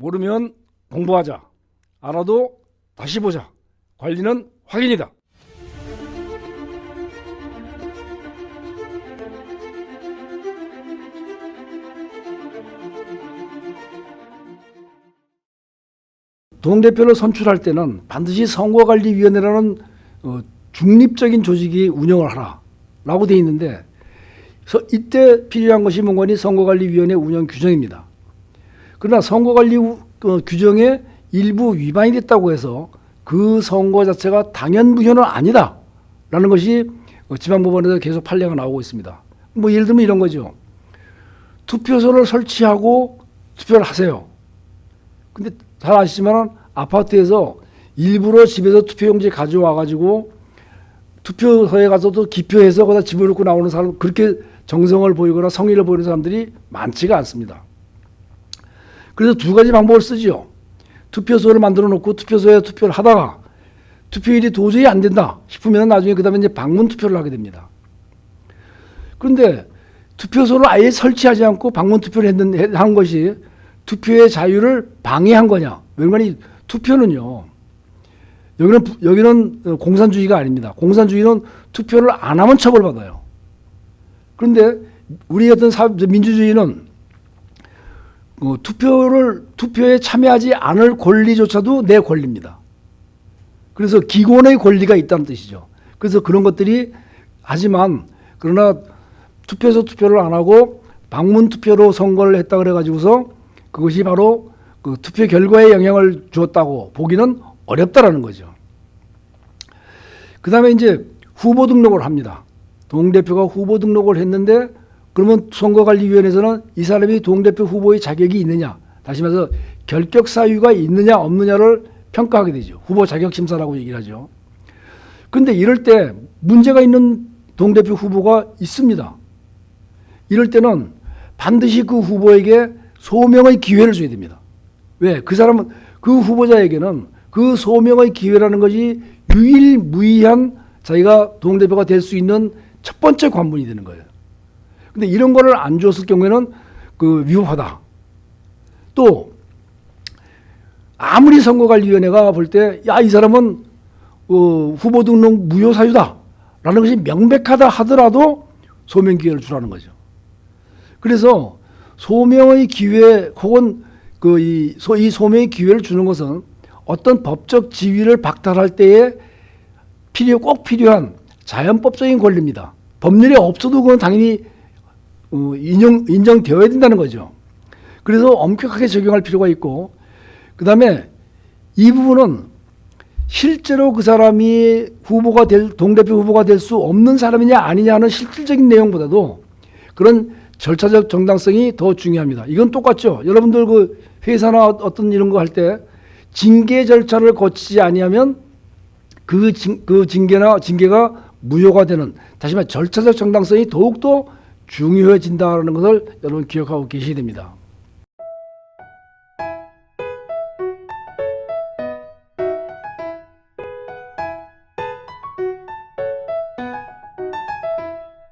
모르면 공부하자. 알아도 다시 보자. 관리는 확인이다. 동대표를 선출할 때는 반드시 선거관리위원회라는 중립적인 조직이 운영을 하라라고 되어 있는데 이때 필요한 것이 뭔가니 선거관리위원회 운영 규정입니다. 그러나 선거관리 규정에 일부 위반이 됐다고 해서 그 선거 자체가 당연무효는 아니다라는 것이 지방법원에서 계속 판례가 나오고 있습니다. 뭐 예를 들면 이런 거죠. 투표소를 설치하고 투표를 하세요. 근데 잘 아시지만 아파트에서 일부러 집에서 투표용지 가져와 가지고 투표소에 가서도 기표해서 거기다 집어넣고 나오는 사람, 그렇게 정성을 보이거나 성의를 보이는 사람들이 많지가 않습니다. 그래서 두 가지 방법을 쓰지요. 투표소를 만들어 놓고 투표소에 투표를 하다가 투표일이 도저히 안 된다 싶으면 나중에 그다음에 이제 방문 투표를 하게 됩니다. 그런데 투표소를 아예 설치하지 않고 방문 투표를 한 것이 투표의 자유를 방해한 거냐? 왜냐하면 투표는요. 여기는 공산주의가 아닙니다. 공산주의는 투표를 안 하면 처벌받아요. 그런데 우리 같은 민주주의는 투표에 참여하지 않을 권리조차도 내 권리입니다. 그래서 기본의 권리가 있다는 뜻이죠. 그래서 그런 것들이 하지만 그러나 투표소 투표를 안 하고 방문 투표로 선거를 했다 그래가지고서 그것이 바로 그 투표 결과에 영향을 주었다고 보기는 어렵다라는 거죠. 그 다음에 이제 후보 등록을 합니다. 동대표가 후보 등록을 했는데 그러면 선거관리위원회에서는 이 사람이 동대표 후보의 자격이 있느냐, 다시 말해서 결격 사유가 있느냐 없느냐를 평가하게 되죠. 후보 자격 심사라고 얘기를 하죠. 그런데 이럴 때 문제가 있는 동대표 후보가 있습니다. 이럴 때는 반드시 그 후보에게 소명의 기회를 줘야 됩니다. 왜? 그 사람은, 그 후보자에게는 그 소명의 기회라는 것이 유일무이한 자기가 동대표가 될 수 있는 첫 번째 관문이 되는 거예요. 근데 이런 거를 안 줬을 경우에는 그 위법하다. 또 아무리 선거관리위원회가 볼 때 야, 이 사람은 후보 등록 무효 사유다 라는 것이 명백하다 하더라도 소명 기회를 주라는 거죠. 그래서 소명의 기회 혹은 이 소명의 기회를 주는 것은 어떤 법적 지위를 박탈할 때에 꼭 필요한 자연법적인 권리입니다. 법률이 없어도 그건 당연히 인정되어야 된다는 거죠. 그래서 엄격하게 적용할 필요가 있고, 그 다음에 이 부분은 실제로 그 사람이 동대표 후보가 될 수 없는 사람이냐 아니냐 하는 실질적인 내용보다도 그런 절차적 정당성이 더 중요합니다. 이건 똑같죠. 여러분들 그 회사나 어떤 이런 거 할 때 징계 절차를 거치지 아니하면 그 징계가 무효가 되는, 다시 말해 절차적 정당성이 더욱더 중요해진다는 것을 여러분 기억하고 계셔야 됩니다.